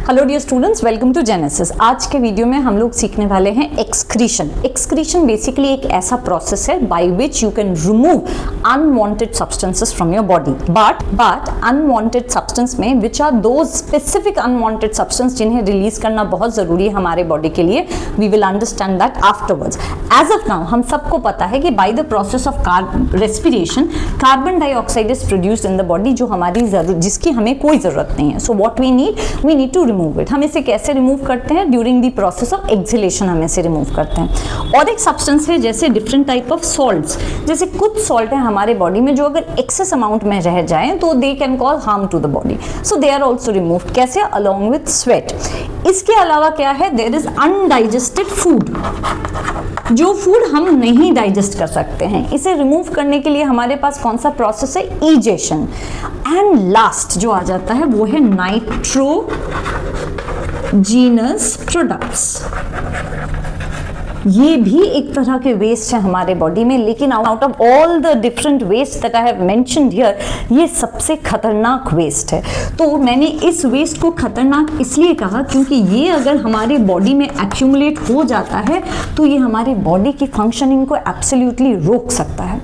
Hello dear students, welcome to Genesis. आज के video में हम लोग सीखने वाले हैं एक्सक्रीशन। एक्सक्रीशन बेसिकली एक ऐसा प्रोसेस है by which you can remove unwanted substances from your body. But unwanted substance में which are those specific unwanted substance जिन्हें रिलीज करना बहुत जरूरी है हमारे बॉडी के लिए। We will understand that afterwards. As of now हम सबको पता है कि by the process of respiration carbon dioxide is produced in the body, जो हमारी जिसकी हमें कोई जरूरत नहीं है। So what we need to remove it. हम इसे कैसे रिमूव करते हैं? During the process of exhalation हम इसे रिमूव करते हैं। और एक सब्सटेंस है जैसे डिफरेंट टाइप ऑफ सॉल्ट्स, जैसे कुछ सॉल्ट है हमारे बॉडी में जो अगर एक्सेस अमाउंट में रह जाए तो they can cause harm to the body, so they are also removed. कैसे? Along with sweat. इसके अलावा क्या है? देयर इज अनडाइजेस्टेड फूड, जो फूड हम नहीं डाइजेस्ट कर सकते हैं। इसे रिमूव करने के लिए हमारे पास कौन सा प्रोसेस है? ईजेशन। एंड लास्ट जो आ जाता है वो है नाइट्रोजीनस प्रोडक्ट्स। ये भी एक तरह के वेस्ट है हमारे बॉडी में, लेकिन out of all the different waste that I have mentioned here, ये सबसे खतरनाक वेस्ट है। तो मैंने इस वेस्ट को खतरनाक इसलिए कहा क्योंकि ये अगर हमारे बॉडी में एक्यूमुलेट हो जाता है तो ये हमारे बॉडी की फंक्शनिंग को एब्सोल्युटली रोक सकता है।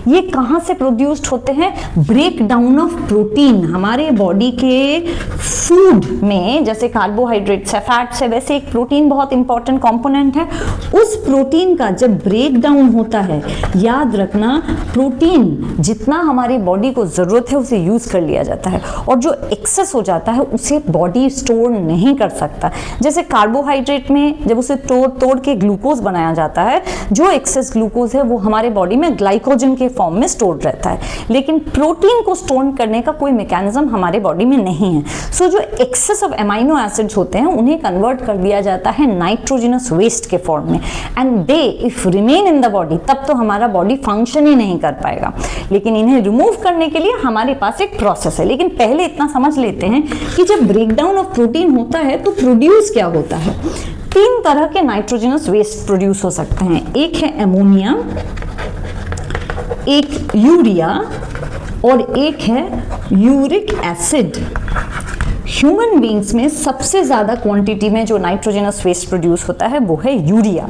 ये कहाँ से प्रोड्यूस्ड होते हैं? Break down of protein. हमारे बॉडी के फूड में जैसे कार्बोहाइड्रेट्स है, फैट्स है, वैसे एक प्रोटीन बहुत इंपॉर्टेंट कंपोनेंट है। उस प्रोटीन का जब ब्रेक डाउन होता है, याद रखना प्रोटीन जितना हमारी बॉडी को जरूरत है उसे यूज कर लिया जाता है, और जो एक्सेस हो जाता है उसे बॉडी स्टोर नहीं कर सकता। जैसे कार्बोहाइड्रेट में जब उसे तोड़ के ग्लूकोज बनाया जाता है, जो एक्सेस ग्लूकोज है वो हमारे बॉडी में ग्लाइकोजन के फॉर्म में स्टोर रहता है, लेकिन प्रोटीन को स्टोर करने का कोई मैकेनिज्म हमारे बॉडी में नहीं है। सो जो एक्सेस ऑफ एमाइनो एसिड्स होते हैं उन्हें कन्वर्ट कर दिया जाता है नाइट्रोजनस वेस्ट के फॉर्म में, and they if remain in the body, तब तो हमारा बॉडी फंक्शन ही नहीं कर पाएगा। लेकिन इन्हें रिमूव करने के लिए हमारे पास एक प्रोसेस है। लेकिन पहले इतना समझ लेते हैं कि जब ब्रेकडाउन ऑफ प्रोटीन होता है तो प्रोड्यूस क्या होता है। 3 तरह के नाइट्रोजनस वेस्ट प्रोड्यूस हो सकते हैं। एक है एमोनिया, एक यूरिया और एक है यूरिक एसिड। ह्यूमन बींग्स में सबसे ज्यादा क्वांटिटी में जो नाइट्रोजनस वेस्ट प्रोड्यूस होता है वो है यूरिया।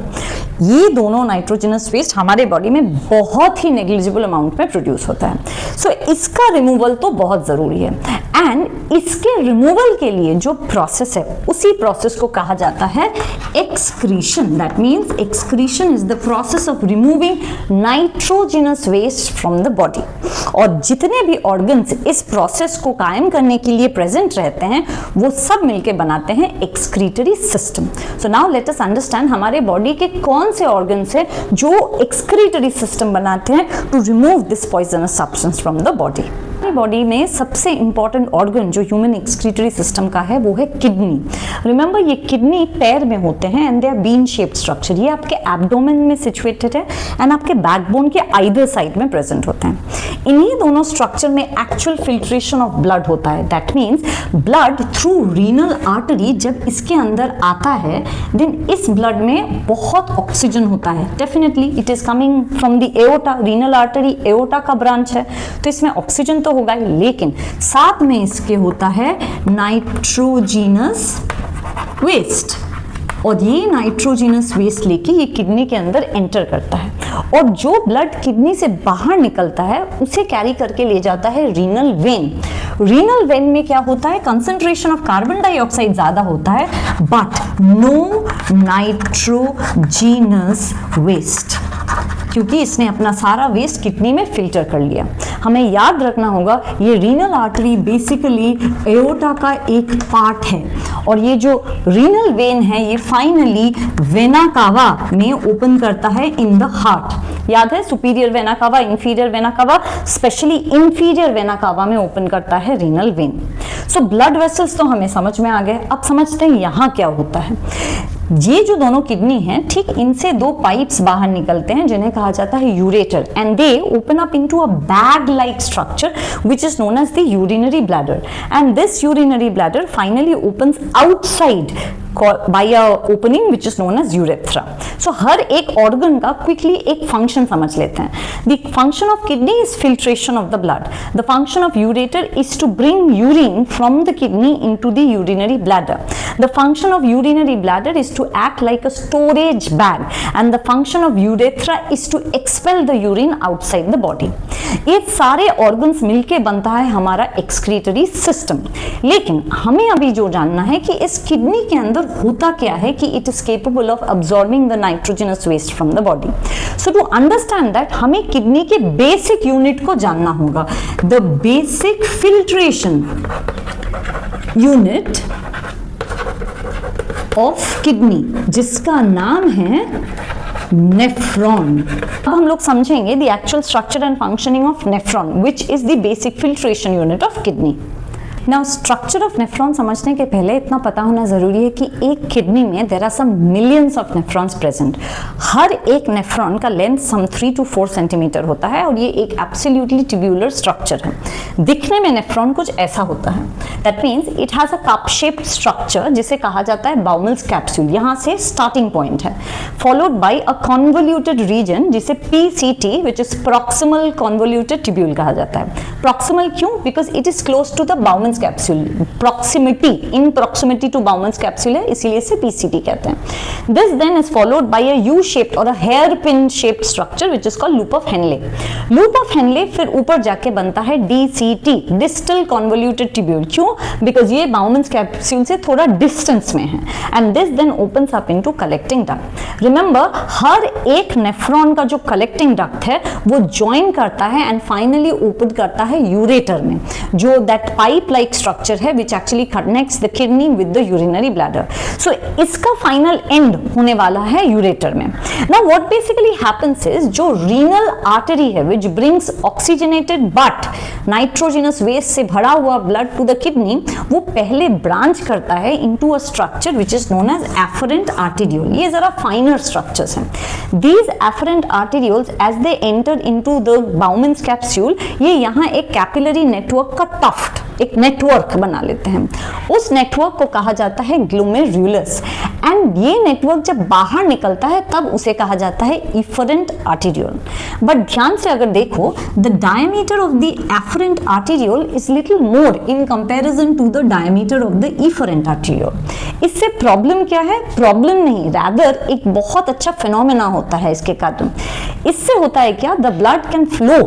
ये दोनों नाइट्रोजनस वेस्ट हमारे बॉडी में बहुत ही नेग्लिजिबल अमाउंट में प्रोड्यूस होता है। सो इसका रिमूवल तो बहुत जरूरी है, एंड इसके रिमूवल के लिए जो प्रोसेस है उसी प्रोसेस को कहा जाता है excretion. That means excretion is the process of removing nitrogenous waste from the body. और जितने भी ऑर्गन्स इस प्रोसेस को कायम करने के लिए प्रेजेंट रहते हैं वो सब मिलकर बनाते हैं excretory system. So now let us understand हमारे बॉडी के कौन से ऑर्गन्स है जो एक्सक्रीटरी सिस्टम बनाते हैं to remove this poisonous substance from the body. Body में सबसे इंपॉर्टेंट ऑर्गन जो ह्यूमन एक्सक्रीटरी सिस्टम का है वो है किडनी। रिमेंबर ये किडनी पैर में होते हैं and they are bean shaped structure. ये आपके एब्डोमेन में सिचुएटेड है एंड आपके बैकबोन के आइदर साइड में प्रेजेंट होते हैं। इन्हीं दोनों स्ट्रक्चर में एक्चुअल फिल्ट्रेशन ऑफ ब्लड होता है। That means blood through renal artery जब इसके अंदर आता है, देन इस ब्लड में बहुत ऑक्सीजन होता है। Definitely it is coming from the aorta. Renal artery aorta का ब्रांच है, तो इसमें ऑक्सीजन तो होगा ही, लेकिन साथ में इसके होता है नाइट्रोजीनस वेस्ट, और ये नाइट्रोजीनस वेस्ट लेके ये किडनी के अंदर एंटर करता है, और जो ब्लड किडनी से बाहर निकलता है उसे कैरी करके ले जाता है रीनल वेन। रीनल वेन में क्या होता है? कंसंट्रेशन ऑफ कार्बन डाइऑक्साइड ज्यादा होता है बट नो नाइट्रोजीनस वेस्ट, क्योंकि इसने अपना सारा वेस्ट किडनी में फिल्टर कर लिया। हमें याद रखना होगा ये रीनल आर्टरी बेसिकली एओर्टा का एक पार्ट है, और ये जो रीनल वेन है ये फाइनली वेना कावा में ओपन करता है इन द हार्ट। याद है superior vena cava, inferior vena कावा, स्पेशली इंफीरियर वेना कावा में ओपन करता है renal vein. So blood vessels तो हमें समझ में आ गए। अब समझते हैं यहाँ क्या होता है। ये जो दोनों किडनी हैं, ठीक इनसे 2 पाइप्स बाहर निकलते हैं जिन्हें कहा जाता है ureter, and they open up into a bag like structure which is known as the urinary bladder, and this urinary bladder finally opens outside by a opening which is known as urethra. So हर एक organ का quickly एक function समझ लेते हैं। The function of kidney is filtration of the blood, the function of ureter is to bring urine from the kidney into the urinary bladder, the function of urinary bladder is to act like a storage bag, and the function of urethra is to expel the urine outside the body. ये सारे organs मिलके बनता है हमारा excretory system. लेकिन हमें अभी जो जानना है कि इस किडनी के अंदर होता क्या है कि it is capable of absorbing the nitrogenous waste from the body. So to understand that हमें किडनी के बेसिक यूनिट को जानना होगा, the basic filtration unit of kidney, जिसका नाम है नेफ्रॉन। अब हम लोग समझेंगे the actual structure and functioning of nephron which is the basic filtration unit of kidney. Now structure of nephron समझने के पहले इतना पता होना जरूरी है कि एक किडनी में there are some millions of nephrons present. हर एक नेफ्रॉन का लेंथ सम 3 to 4 सेंटीमीटर होता है और ये एक एब्सोल्युटली ट्यूब्यूलर स्ट्रक्चर है। दिखने में नेफ्रॉन कुछ ऐसा होता है, that means it has a cup shaped structure जिसे कहा जाता है बाउमेल्स कैप्सूल, यहाँ से स्टार्टिंग पॉइंट है, followed by a convoluted region जिसे PCT which is proximal convoluted tubule कहा जाता है। प्रॉक्सिमल क्यों? Because it is close to the Bowman's capsule, proximity, in proximity to Bowman's capsule है, इसीलिए इसे PCT कहते हैं। This then is followed by a U shaped और a hair pin shaped structure which is called loop of Henle. Loop of Henle फिर ऊपर जाके बनता है DCT, डिस्टल कॉन्वोल्यूटेड ट्यूब्यूल। क्यों? बिकॉज ये बाउमेल्स कैप्सूल से थोड़ा डिस्टेंस में है, and this then opens up into collecting duct. Remember, हर एक नेफ्रॉन का जो कलेक्टिंग डक्ट है वो ज्वाइन करता है एंड फाइनली ओपन करता है यूरेटर में, जो दैट पाइप लाइक स्ट्रक्चर है which actually connects the kidney with the urinary bladder. So इसका फाइनल एंड होने वाला है यूरेटर में। Now what basically happens is जो renal artery है which brings oxygenated but nitrogenous waste से भरा हुआ blood to the kidney, वो पहले ब्रांच करता है into a structure which is known as afferent arteriole। ये जरा फाइनर स्ट्रक्चर्स हैं। These afferent arterioles as they enter into the Bowman's capsule, ये यहाँ एक कैपिलरी नेटवर्क का टफ्ट, एक नेटवर्क बना लेते हैं। उस नेटवर्क को कहा जाता है ग्लोमेरुलस, एंड ये नेटवर्क जब बाहर निकलता है तब उसे कहा जाता है इफरेंट आर्टेरियोल। बट ध्यान से अगर देखो, the diameter of the afferent arteriole is little more in comparison to the diameter of the efferent arteriole. इससे प्रॉब्लम क्या है? प्रॉब्लम नहीं, रादर एक बहुत अच्छा फिनोमेना होता है इसके कारण। इससे होता है क्या? The blood can flow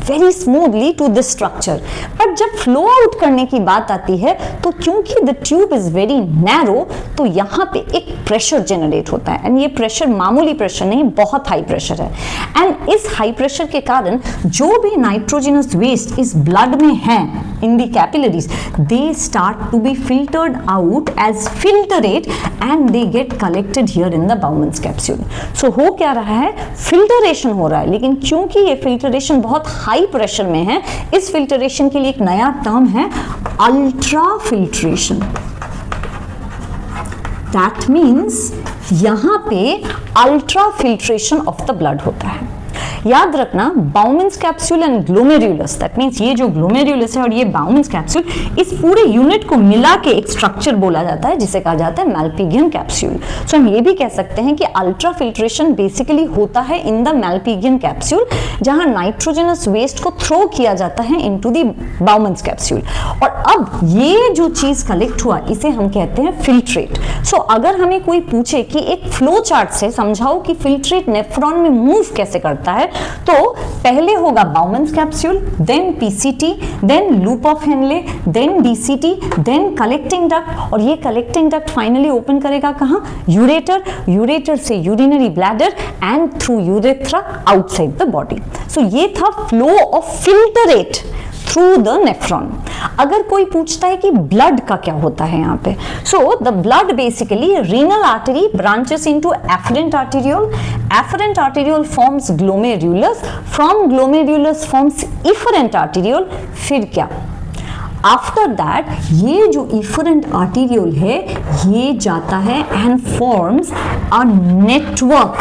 very smoothly to this structure, but जब फ्लो आउट करने की बात आती है तो क्योंकि the tube is very narrow, तो यहाँ पे एक प्रेशर जनरेट होता है, एंड ये प्रेशर मामूली प्रेशर नहीं, बहुत हाई प्रेशर है। एंड इस हाई प्रेशर के कारण जो भी नाइट्रोजनस वेस्ट इस ब्लड में है in the capillaries, they start to be filtered out as filtrate and they get collected here in the Bowman's capsule. So हो क्या रहा है? फिल्टरेशन हो रहा है, लेकिन क्योंकि ये फिल्टरेशन बहुत हाई प्रेशर में है, इस फिल्टरेशन के लिए एक नया टर्म है अल्ट्रा फिल्ट्रेशन। दैट मीन्स यहां पे ultra filtration of the blood होता है। याद रखना, Bowman's capsule and glomerulus, that means ये जो ग्लोमेरुलस है और ये बाउमेल्स कैप्सूल, इस पूरे यूनिट को मिला के एक स्ट्रक्चर बोला जाता है जिसे कहा जाता है मैल्पिगियन कैप्सूल। सो हम ये भी कह सकते हैं कि अल्ट्रा फिल्ट्रेशन बेसिकली होता है इन द मैल्पिगियन कैप्सूल, जहां नाइट्रोजनस वेस्ट को थ्रो किया जाता है इनटू द बाउमेल्स कैप्सूल। और अब ये जो चीज कलेक्ट हुआ इसे हम कहते हैं फिल्ट्रेट। सो अगर हमें कोई पूछे कि एक फ्लो चार्ट से समझाओ कि फिल्ट्रेट नेफ्रॉन में मूव कैसे करता है, तो पहले होगा Bowman's capsule, then PCT, then loop of Henle, then DCT, then collecting duct, और ये कलेक्टिंग डक्ट फाइनली ओपन करेगा कहां? यूरेटर, यूरेटर से urinary bladder and through urethra outside the body. So ये था flow of filtrate through the nephron. अगर कोई पूछता है कि ब्लड का क्या होता है यहाँ पे, so the blood basically renal artery branches into afferent arteriole, afferent arteriole forms glomerulus, from glomerulus forms efferent arteriole. फिर क्या? आफ्टर दैट ये जो इफरेंट आर्टेरियोल है ये जाता है एंड फॉर्म्स अ नेटवर्क,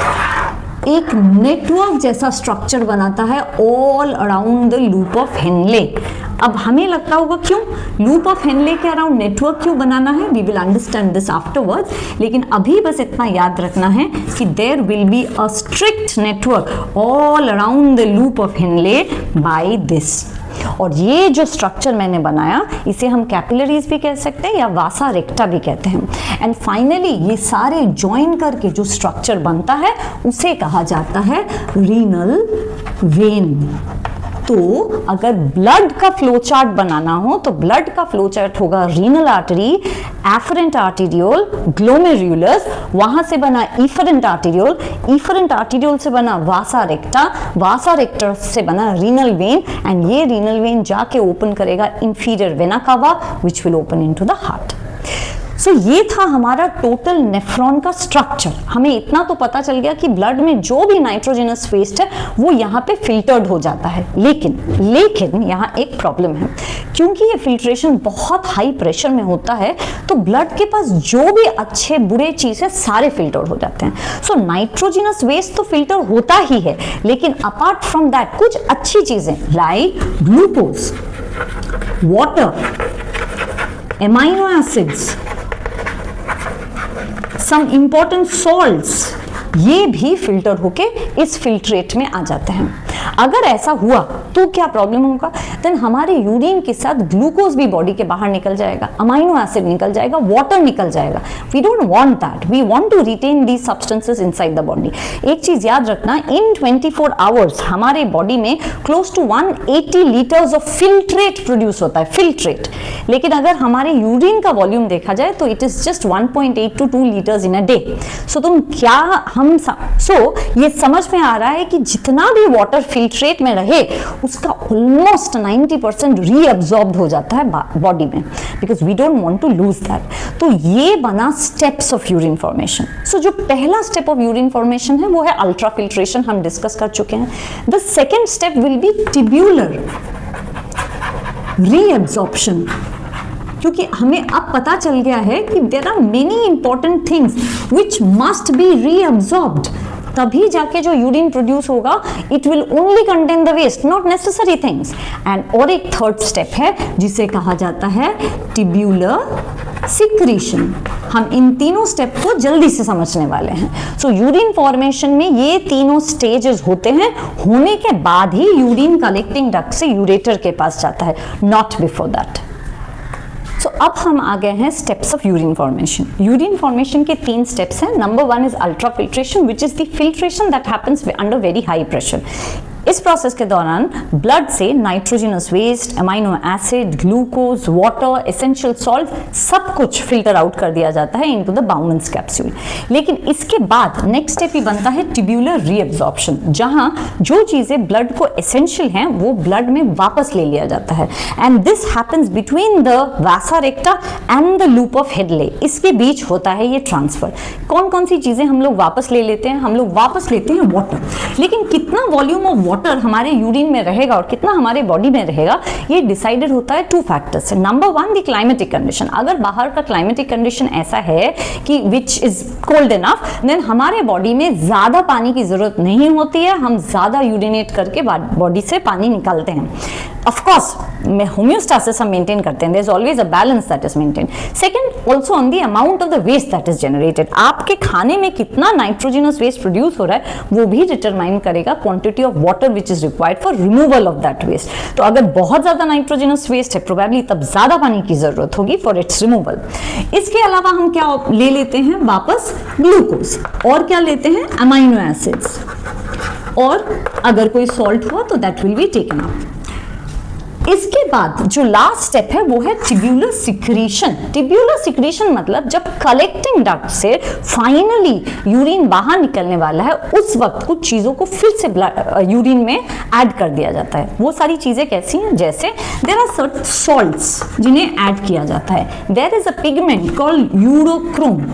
एक नेटवर्क जैसा स्ट्रक्चर बनाता है all around the loop of Henle. अब हमें लगता होगा क्यों लूप ऑफ हेनले के अराउंड नेटवर्क क्यों बनाना है, we will understand this afterwards, लेकिन अभी बस इतना याद रखना है कि there will be a strict network all around the loop of Henle by this. और ये जो स्ट्रक्चर मैंने बनाया इसे हम कैपिलरीज भी कह सकते हैं या वासा रेक्टा भी कहते हैं। एंड फाइनली ये सारे ज्वाइन करके जो स्ट्रक्चर बनता है उसे कहा जाता है रीनल वेन। तो अगर ब्लड का फ्लो चार्ट बनाना हो तो ब्लड का फ्लो चार्ट होगा renal artery, afferent arteriole, glomerulus, वहां से बना इफरेंट आर्टीरियोल, इफरेंट आर्टीरियोल से बना वासा रेक्टा, वासा रेक्टा से बना रीनल वेन, एंड ये रीनल वेन जाके ओपन करेगा inferior vena cava which will open into the heart. So ये था हमारा टोटल नेफ्रॉन का स्ट्रक्चर। हमें इतना तो पता चल गया कि ब्लड में जो भी नाइट्रोजनस वेस्ट है वो यहाँ पे फिल्टर्ड हो जाता है, लेकिन यहाँ एक प्रॉब्लम है, क्योंकि ये फिल्ट्रेशन बहुत हाई प्रेशर में होता है तो ब्लड के पास जो भी अच्छे बुरे चीज है सारे फिल्टर हो जाते हैं। सो नाइट्रोजनस वेस्ट तो फिल्टर होता ही है, लेकिन अपार्ट फ्रॉम दैट कुछ अच्छी चीजें like glucose, water, amino acids, some important salts, ये भी फिल्टर होके इस फिल्ट्रेट में आ जाते हैं। अगर ऐसा हुआ तो क्या प्रॉब्लम होगा, देन हमारे यूरिन के साथ ग्लूकोज भी बॉडी के बाहर निकल जाएगा, अमाइनो एसिड निकल जाएगा, वाटर निकल जाएगा। We don't want that, we want to retain these substances inside the body. एक चीज याद रखना, इन 24 आवर्स हमारे बॉडी में close to 180 litres of filtrate produce होता है, फिल्ट्रेट। लेकिन अगर हमारे यूरिन का वॉल्यूम देखा जाए तो it is just 1.8 to 2 litres in a day. So ये समझ में आ रहा है कि जितना भी वाटर फिल्ट्रेट में रहे उसका ऑलमोस्ट 90% रीअब्सॉर्ब्ड हो जाता है बॉडी में, because we don't want to lose that. तो ये बना steps of urine formation. So जो पहला स्टेप ऑफ यूरिन फॉर्मेशन है वो है अल्ट्रा फिल्ट्रेशन, हम डिस्कस कर चुके हैं। The second step will be tubular reabsorption, क्योंकि हमें अब पता चल गया है कि there are many important things which must be reabsorbed, तभी जाके जो यूरिन प्रोड्यूस होगा it will only contain the waste, not necessary things. And और एक थर्ड स्टेप है जिसे कहा जाता है टिब्यूलर सिक्रीशन। हम इन तीनों स्टेप को जल्दी से समझने वाले हैं। सो यूरिन फॉर्मेशन में ये तीनों स्टेजेस होते हैं, होने के बाद ही यूरिन कलेक्टिंग डक्ट से यूरेटर के पास जाता है, नॉट बिफोर दैट। सो अब हम आ गए हैं steps of urine formation. Urine formation के 3 स्टेप्स हैं। Number 1 is ultra filtration, which is the filtration that happens under very high pressure. इस प्रोसेस के दौरान ब्लड से nitrogenous waste, amino acid, glucose, water, essential salt सब कुछ filter out कर दिया जाता है इनटू द बाउमन्स कैप्सूल। लेकिन इसके बाद नेक्स्ट स्टेप ही बनता है टिब्यूलर रीअब्सॉर्प्शन, जहां जो चीजें ब्लड को एसेंशियल हैं वो ब्लड में वापस ले लिया जाता है। And this happens between the Vasa रेक्टा and the loop of Hadlee. इसके बीच होता है ये ट्रांसफर। कौन कौन सी चीजें हम लोग वापस ले लेते हैं? हम लोग वापस लेते हैं वाटर, लेकिन कितना वॉल्यूम ऑफ वाटर हमारे यूरिन में रहेगा और कितना हमारे बॉडी में रहेगा ये डिसाइडेड होता है 2 फैक्टर्स से। Number 1 the climatic condition. अगर बाहर का क्लाइमेटिक कंडीशन ऐसा है कि which is cold enough, then हमारे बॉडी में ज्यादा पानी की जरूरत नहीं होती है, हम ज्यादा यूरिनेट करके बॉडी से पानी निकालते हैं। ऑफ कोर्स होम्योस्टासिस हम मेंटेन करते हैं, there is always a balance that is maintain. Second, also on the amount of the waste that is generated. आपके खाने में कितना नाइट्रोजनस वेस्ट प्रोड्यूस हो रहा है वो भी डिटरमाइन करेगा quantity of water which is required for removal of that waste. तो अगर बहुत ज्यादा नाइट्रोजनस वेस्ट है प्रोबेबली तब ज्यादा पानी की जरूरत होगी फॉर इट्स रिमूवल। इसके अलावा हम क्या ले लेते हैं वापस? ग्लूकोज, और क्या लेते हैं? अमाइनो एसिड्स, और अगर कोई सॉल्ट हुआ तो that will be taken out. इसके बाद जो लास्ट स्टेप है वो है टिब्यूलर सिक्रीशन। टिब्यूलर सिक्रीशन मतलब जब कलेक्टिंग डक्ट से फाइनली यूरिन बाहर निकलने वाला है उस वक्त कुछ चीजों को फिर से यूरिन में ऐड कर दिया जाता है। वो सारी चीजें कैसी हैं? जैसे देयर आर सर्टेन सॉल्ट्स जिन्हें ऐड किया जाता है। There is a pigment called urochrome.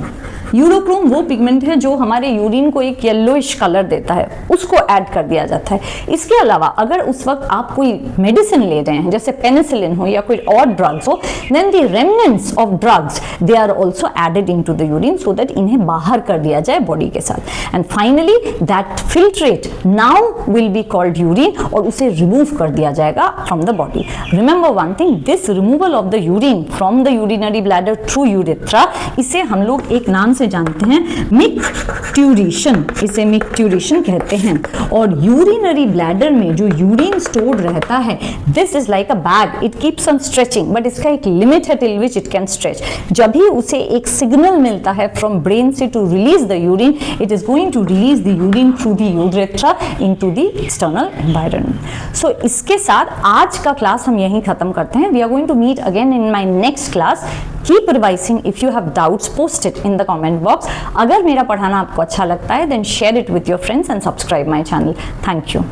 Urochrome वो पिगमेंट है जो हमारे यूरिन को एक येलोइश कलर देता है, उसको ऐड कर दिया जाता है। इसके अलावा अगर उस वक्त आप कोई मेडिसिन ले रहे हैं जैसे पेनिसिलिन हो या कोई और ड्रग्स हो, then the remnants of drugs they are also added into the urine so that इन्हें बाहर कर दिया जाए बॉडी के साथ। And finally that filtrate now will be called urine और उसे रिमूव कर दिया जाएगा from the body. Remember one thing, this removal of the urine from the urinary bladder through urethra, इसे हम लोग एक नाम से जानते हैं मिक्ट्यूरेशन, इसे मिक्ट्यूरेशन कहते हैं। और यूरिनरी ब्लैडर में जो यूरिन स्टोर्ड रहता है, this is like a bag, it keeps on stretching, but इसका एक लिमिट है till which it can stretch. जब भी उसे एक सिग्नल मिलता है फ्रॉम ब्रेन से to release the urine, it is going to release the urine through the urethra into the external environment. So इसके साथ आज का क्लास हम यहीं खत्म करते हैं। We are going to meet again in my next class. Keep revising, if you have doubts post it in the comment box. अगर मेरा पढ़ाना आपको अच्छा लगता है then share it with your friends and subscribe my channel. Thank you.